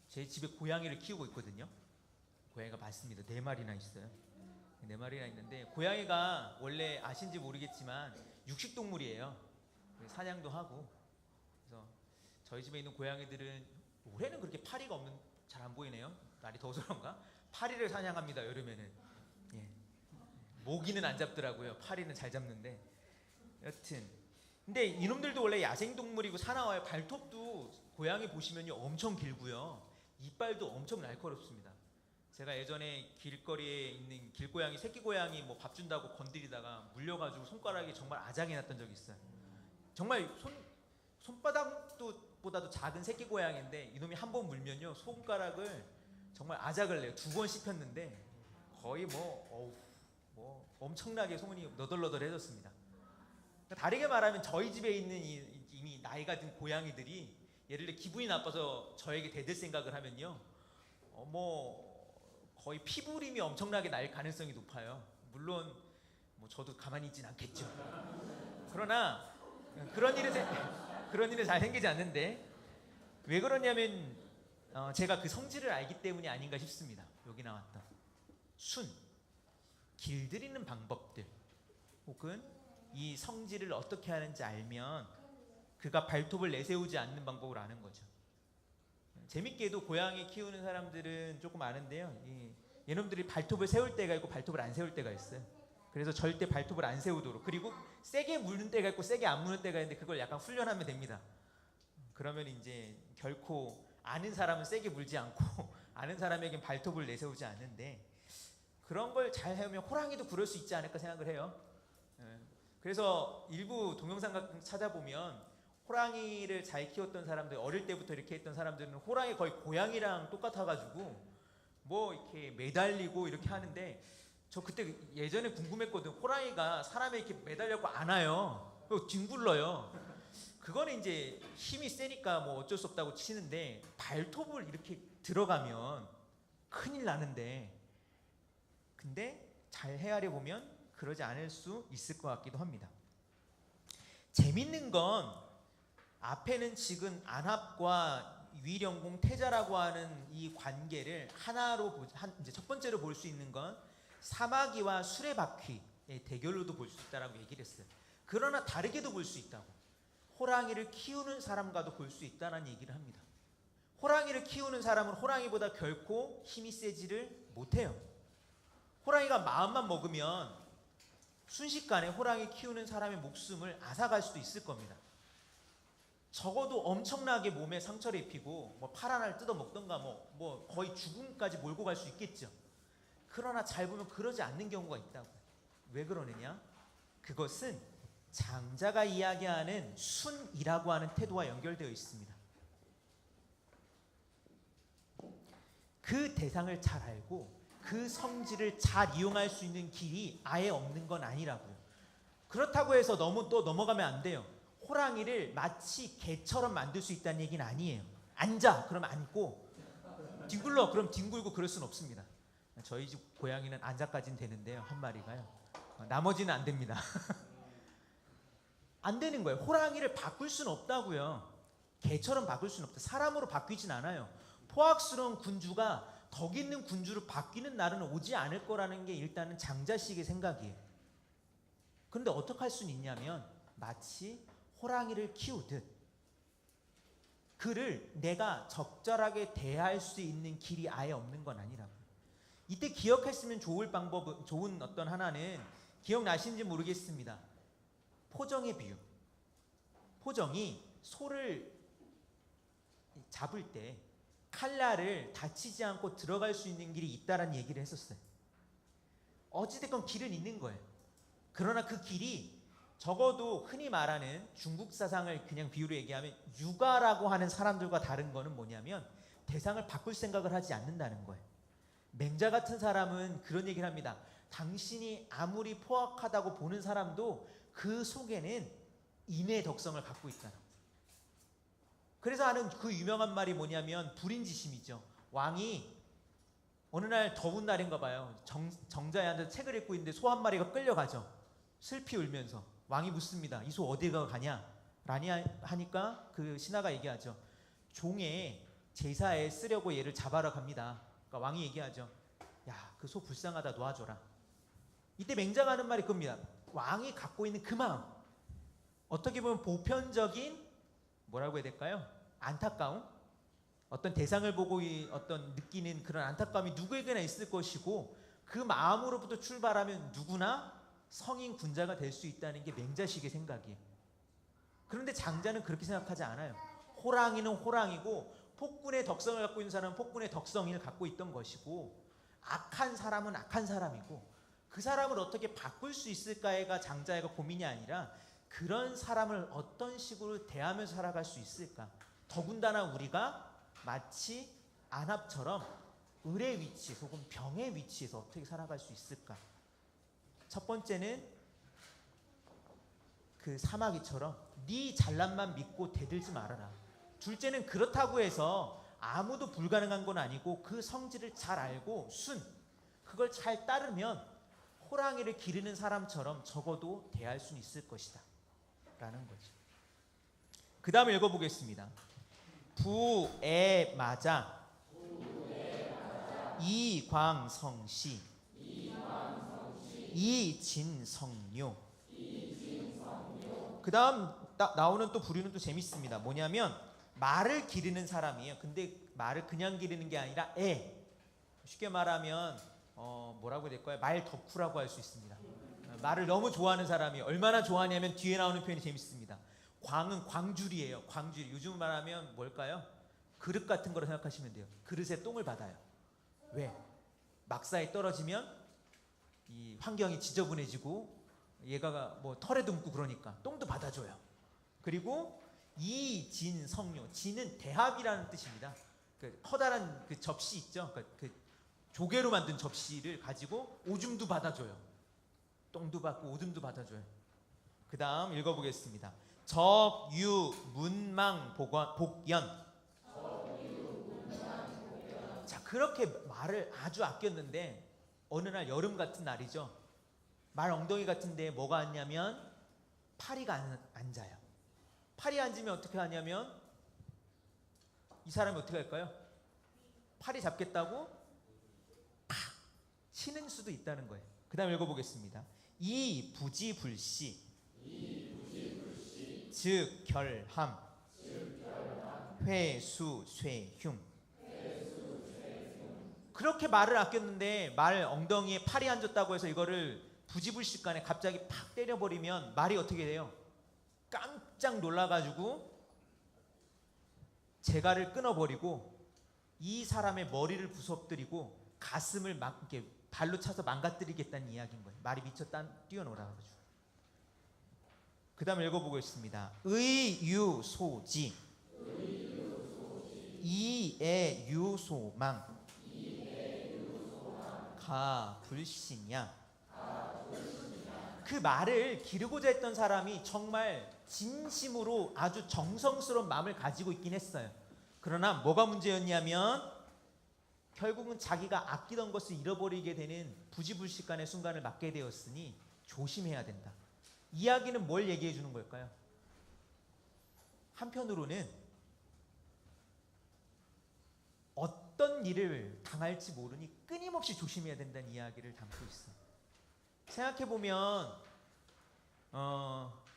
제 집에 고양이를 키우고 있거든요. 고양이가 많습니다. 4마리나 있어요. 4마리나 있는데, 고양이가 원래 아신지 모르겠지만 육식동물이에요. 사냥도 하고. 그래서 저희 집에 있는 고양이들은 올해는 그렇게 파리가 잘 안 보이네요. 날이 더워서 그런가? 파리를 사냥합니다, 여름에는. 예. 모기는 안 잡더라고요. 파리는 잘 잡는데. 여튼 근데 이놈들도 원래 야생동물이고 사나워요. 발톱도 고양이 보시면요 엄청 길고요, 이빨도 엄청 날카롭습니다. 제가 예전에 길거리에 있는 길고양이, 새끼고양이 밥 준다고 건드리다가 물려가지고 손가락이 정말 아작이 났던 적이 있어요. 정말 손바닥보다도 작은 새끼고양인데 이놈이 한 번 물면요 손가락을 정말 아작을 내요. 2번 씹혔는데 거의 엄청나게 손이 너덜너덜해졌습니다. 다르게 말하면 저희 집에 있는 이미 나이가 든 고양이들이 예를 들어 기분이 나빠서 저에게 대들 생각을 하면요, 거의 피부림이 엄청나게 날 가능성이 높아요. 물론 저도 가만히 있진 않겠죠. 그러나 그런 일은 잘 생기지 않는데, 왜 그러냐면 제가 그 성질을 알기 때문이 아닌가 싶습니다. 여기 나왔던 길들이는 방법들, 혹은 이 성질을 어떻게 하는지 알면 그가 발톱을 내세우지 않는 방법을 아는 거죠. 재밌게도 고양이 키우는 사람들은 조금 아는데요, 얘놈들이 발톱을 세울 때가 있고 발톱을 안 세울 때가 있어요. 그래서 절대 발톱을 안 세우도록, 그리고 세게 무는 때가 있고 세게 안 무는 때가 있는데 그걸 약간 훈련하면 됩니다. 그러면 이제 결코 아는 사람은 세게 물지 않고 아는 사람에겐 발톱을 내세우지 않는데, 그런 걸 잘 해오면 호랑이도 그럴 수 있지 않을까 생각을 해요. 그래서 일부 동영상 찾아보면 호랑이를 잘 키웠던 사람들, 어릴 때부터 이렇게 했던 사람들은 호랑이 거의 고양이랑 똑같아가지고 뭐 이렇게 매달리고 이렇게 하는데, 저 그때 예전에 궁금했거든. 호랑이가 사람에 이렇게 매달려고 안아요. 뒹굴러요. 그거는 이제 힘이 세니까 뭐 어쩔 수 없다고 치는데, 발톱을 이렇게 들어가면 큰일 나는데, 근데 잘 헤아려 보면 그러지 않을 수 있을 것 같기도 합니다. 재밌는 건 앞에는 지금 안합과 위령공 태자라고 하는 이 관계를 하나로 이제 첫 번째로 볼 수 있는 건 사마귀와 수레바퀴의 대결로도 볼 수 있다라고 얘기를 했어요. 그러나 다르게도 볼 수 있다고. 호랑이를 키우는 사람과도 볼 수 있다는 얘기를 합니다. 호랑이를 키우는 사람은 호랑이보다 결코 힘이 세지를 못해요. 호랑이가 마음만 먹으면 순식간에 호랑이 키우는 사람의 목숨을 앗아갈 수도 있을 겁니다. 적어도 엄청나게 몸에 상처를 입히고 뭐 팔 하나를 뜯어먹던가 뭐 거의 죽음까지 몰고 갈 수 있겠죠. 그러나 잘 보면 그러지 않는 경우가 있다고. 왜 그러느냐? 그것은 장자가 이야기하는 순이라고 하는 태도와 연결되어 있습니다. 그 대상을 잘 알고 그 성질을 잘 이용할 수 있는 길이 아예 없는 건 아니라고요. 그렇다고 해서 너무 또 넘어가면 안 돼요. 호랑이를 마치 개처럼 만들 수 있다는 얘기는 아니에요. 앉아 그럼 앉고, 뒹굴러 그럼 뒹굴고, 그럴 수는 없습니다. 저희 집 고양이는 앉아까지는 되는데요, 한 마리가요. 나머지는 안 됩니다. 안 되는 거예요. 호랑이를 바꿀 수는 없다고요. 개처럼 바꿀 수는 없다. 사람으로 바뀌진 않아요. 포악스러운 군주가 덕 있는 군주로 바뀌는 날은 오지 않을 거라는 게 일단은 장자식의 생각이에요. 그런데 어떻게 할 수는 있냐면, 마치 호랑이를 키우듯 그를 내가 적절하게 대할 수 있는 길이 아예 없는 건 아니라고. 이때 기억했으면 좋을 방법은, 좋은 어떤 하나는, 기억나시는지 모르겠습니다. 포정의 비유. 포정이 소를 잡을 때 칼날을 다치지 않고 들어갈 수 있는 길이 있다라는 얘기를 했었어요. 어찌됐건 길은 있는 거예요. 그러나 그 길이 적어도 흔히 말하는 중국 사상을 그냥 비유로 얘기하면 유가라고 하는 사람들과 다른 거는 뭐냐면, 대상을 바꿀 생각을 하지 않는다는 거예요. 맹자 같은 사람은 그런 얘기를 합니다. 당신이 아무리 포악하다고 보는 사람도 그 속에는 인의 덕성을 갖고 있다는 거예요. 그래서 하는 그 유명한 말이 뭐냐면 불인지심이죠. 왕이 어느 날 더운 날인가 봐요. 정자에 앉아서 책을 읽고 있는데 소 한 마리가 끌려가죠. 슬피 울면서. 왕이 묻습니다. 이 소 어디가 가냐? 라니 하니까 그 신하가 얘기하죠. 종의 제사에 쓰려고 얘를 잡아러 갑니다. 그러니까 왕이 얘기하죠. 야, 그 소 불쌍하다, 놓아줘라. 이때 맹자가 하는 말이 그겁니다. 왕이 갖고 있는 그 마음, 어떻게 보면 보편적인 뭐라고 해야 될까요? 안타까움? 어떤 대상을 보고 어떤 느끼는 그런 안타까움이 누구에게나 있을 것이고, 그 마음으로부터 출발하면 누구나 성인 군자가 될 수 있다는 게 맹자식의 생각이에요. 그런데 장자는 그렇게 생각하지 않아요. 호랑이는 호랑이고, 폭군의 덕성을 갖고 있는 사람은 폭군의 덕성을 갖고 있던 것이고, 악한 사람은 악한 사람이고, 그 사람을 어떻게 바꿀 수 있을까가 장자의 고민이 아니라, 그런 사람을 어떤 식으로 대하면서 살아갈 수 있을까? 더군다나 우리가 마치 안합처럼 을의 위치 혹은 병의 위치에서 어떻게 살아갈 수 있을까? 첫 번째는 그 사마귀처럼 네 잘난만 믿고 대들지 말아라. 둘째는 그렇다고 해서 아무도 불가능한 건 아니고, 그 성질을 잘 알고 그걸 잘 따르면 호랑이를 기르는 사람처럼 적어도 대할 수는 있을 것이다 라는 거죠. 그 다음 읽어보겠습니다. 부애마자 이광성시 이진성료. 그 다음 나오는 또 부류는 또 재밌습니다. 뭐냐면 말을 기르는 사람이에요. 근데 말을 그냥 기르는 게 아니라 쉽게 말하면 뭐라고 해야 될까요? 말 덕후라고 할 수 있습니다. 말을 너무 좋아하는 사람이 얼마나 좋아하냐면 뒤에 나오는 표현이 재밌습니다. 광은 광줄이에요. 광줄. 요즘 말하면 뭘까요? 그릇 같은 거로 생각하시면 돼요. 그릇에 똥을 받아요. 왜? 막사에 떨어지면 이 환경이 지저분해지고 얘가 뭐 털에도 묻고 그러니까 똥도 받아줘요. 그리고 이진성료. 진은 대합이라는 뜻입니다. 그 커다란 그 접시 있죠. 그 조개로 만든 접시를 가지고 오줌도 받아줘요. 똥도 받고 오줌도 받아줘요. 그 다음 읽어보겠습니다. 적유문망 복연. 자, 그렇게 말을 아주 아꼈는데 어느 날 여름 같은 날이죠. 말 엉덩이 같은데 뭐가 앉냐면 파리가 앉아요. 파리 앉으면 어떻게 하냐면 이 사람이 어떻게 할까요? 파리 잡겠다고 팍 치는 수도 있다는 거예요. 그 다음 읽어보겠습니다. 이 부지불시 즉 결함 회수쇠흉. 그렇게 말을 아꼈는데 말 엉덩이에 팔이 앉았다고 해서 이거를 부지불식간에 갑자기 팍 때려버리면 말이 어떻게 돼요? 깜짝 놀라가지고 재갈을 끊어버리고 이 사람의 머리를 부서뜨리고 가슴을 막 이렇게 발로 차서 망가뜨리겠다는 이야기인 거예요. 말이 미쳐 뛰어놀아가지고. 그 다음 읽어보겠습니다. 의유소지 이애유소망 가불신이야. 그 말을 기르고자 했던 사람이 정말 진심으로 아주 정성스러운 마음을 가지고 있긴 했어요. 그러나 뭐가 문제였냐면 결국은 자기가 아끼던 것을 잃어버리게 되는 부지불식간의 순간을 맞게 되었으니 조심해야 된다. 이야기는 뭘 얘기해 주는 걸까요? 한편으로는 어떤 일을 당할지 모르니 끊임없이 조심해야 된다는 이야기를 담고 있어요. 생각해보면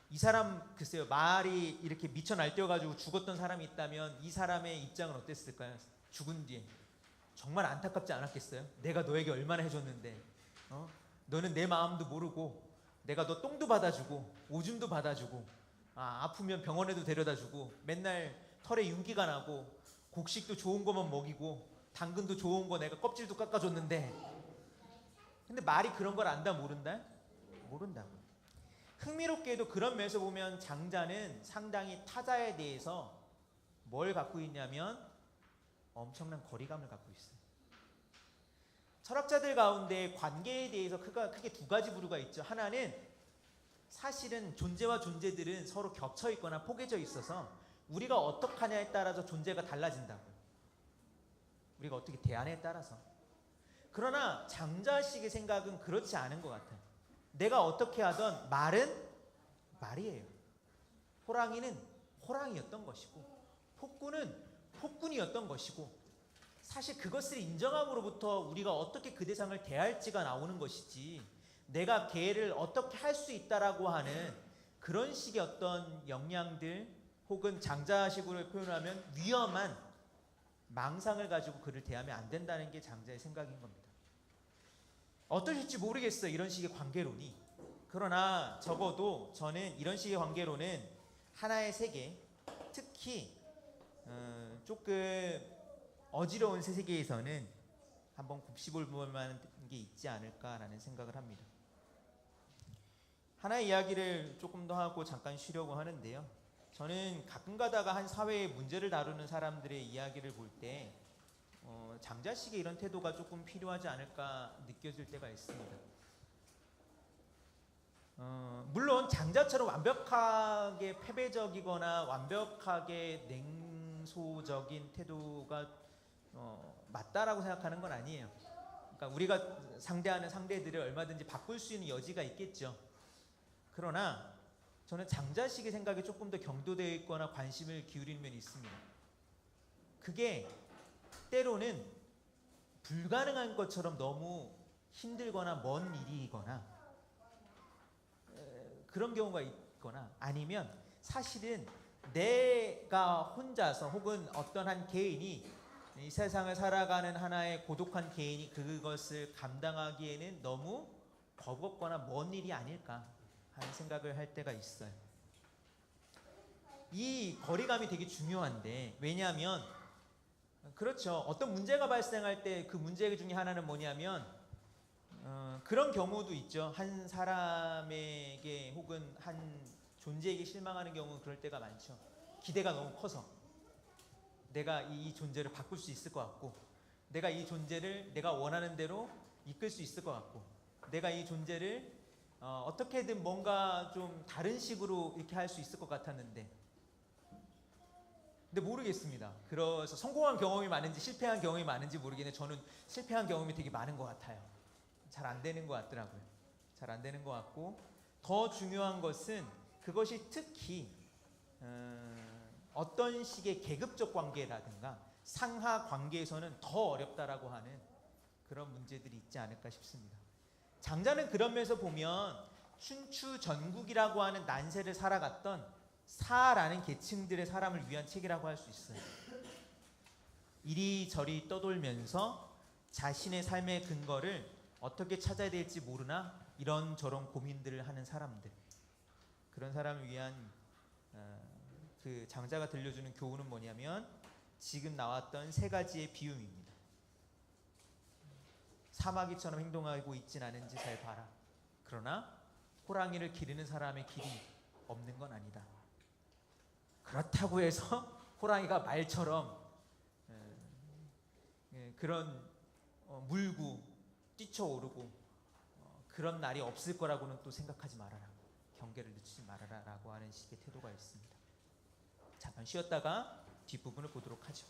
이 사람 글쎄요, 말이 이렇게 미쳐 날뛰어가지고 죽었던 사람이 있다면 이 사람의 입장은 어땠을까요? 죽은 뒤에 정말 안타깝지 않았겠어요? 내가 너에게 얼마나 해줬는데 너는 내 마음도 모르고 내가 너 똥도 받아주고 오줌도 받아주고 아프면 병원에도 데려다주고 맨날 털에 윤기가 나고 곡식도 좋은 거만 먹이고 당근도 좋은 거 내가 껍질도 깎아줬는데 근데 말이 그런 걸 안다 모른다? 모른다고. 흥미롭게도 그런 면에서 보면 장자는 상당히 타자에 대해서 뭘 갖고 있냐면 엄청난 거리감을 갖고 있어요. 철학자들 가운데 관계에 대해서 크게 두 가지 부류가 있죠. 하나는 사실은 존재와 존재들은 서로 겹쳐 있거나 포개져 있어서 우리가 어떻게 하냐에 따라서 존재가 달라진다고요. 우리가 어떻게 대하냐에 따라서. 그러나 장자식의 생각은 그렇지 않은 것 같아요. 내가 어떻게 하던 말은 말이에요. 호랑이는 호랑이였던 것이고 폭군은 폭군이었던 것이고 사실 그것을 인정함으로부터 우리가 어떻게 그 대상을 대할지가 나오는 것이지 내가 걔를 어떻게 할 수 있다라고 하는 그런 식의 어떤 역량들 혹은 장자식으로 표현하면 위험한 망상을 가지고 그를 대하면 안 된다는 게 장자의 생각인 겁니다. 어떠실지 모르겠어요, 이런 식의 관계론이. 그러나 적어도 저는 이런 식의 관계론은 하나의 세계, 특히 조금 어지러운 세계에서는 한번 곱씹어 볼 만한 게 있지 않을까라는 생각을 합니다. 하나의 이야기를 조금 더 하고 잠깐 쉬려고 하는데요. 저는 가끔 가다가 한 사회의 문제를 다루는 사람들의 이야기를 볼 때 장자식의 이런 태도가 조금 필요하지 않을까 느껴질 때가 있습니다. 물론 장자처럼 완벽하게 패배적이거나 완벽하게 냉소적인 태도가 맞다라고 생각하는 건 아니에요. 그러니까 우리가 상대하는 상대들을 얼마든지 바꿀 수 있는 여지가 있겠죠. 그러나 저는 장자식의 생각에 조금 더 경도되어 있거나 관심을 기울이는 면이 있습니다. 그게 때로는 불가능한 것처럼 너무 힘들거나 먼 일이거나 그런 경우가 있거나 아니면 사실은 내가 혼자서 혹은 어떤 한 개인이 이 세상을 살아가는 하나의 고독한 개인이 그것을 감당하기에는 너무 버겁거나 먼 일이 아닐까 하는 생각을 할 때가 있어요. 이 거리감이 되게 중요한데 왜냐하면 그렇죠. 어떤 문제가 발생할 때 그 문제 중에 하나는 뭐냐면 그런 경우도 있죠. 한 사람에게 혹은 한 존재에게 실망하는 경우는 그럴 때가 많죠. 기대가 너무 커서 내가 이 존재를 바꿀 수 있을 것 같고, 내가 이 존재를 내가 원하는 대로 이끌 수 있을 것 같고, 내가 이 존재를 어떻게든 뭔가 좀 다른 식으로 이렇게 할 수 있을 것 같았는데, 근데 모르겠습니다. 그래서 성공한 경험이 많은지 실패한 경험이 많은지 모르겠는데 저는 실패한 경험이 되게 많은 것 같아요. 잘 안 되는 것 같더라고요. 잘 안 되는 것 같고, 더 중요한 것은 그것이 특히 어떤 식의 계급적 관계라든가 상하 관계에서는 더 어렵다라고 하는 그런 문제들이 있지 않을까 싶습니다. 장자는 그런 면에서 보면 춘추 전국이라고 하는 난세를 살아갔던 사라는 계층들의 사람을 위한 책이라고 할 수 있어요. 이리저리 떠돌면서 자신의 삶의 근거를 어떻게 찾아야 될지 모르나 이런저런 고민들을 하는 사람들, 그런 사람을 위한 그 장자가 들려주는 교훈은 뭐냐면 지금 나왔던 세 가지의 비유입니다. 사마귀처럼 행동하고 있진 않은지 잘 봐라. 그러나 호랑이를 기르는 사람의 길이 없는 건 아니다. 그렇다고 해서 호랑이가 말처럼 그런 물고 뛰쳐오르고 그런 날이 없을 거라고는 또 생각하지 말아라. 경계를 늦추지 말아라 라고 하는 식의 태도가 있습니다. 잠깐 쉬었다가 뒷부분을 보도록 하죠.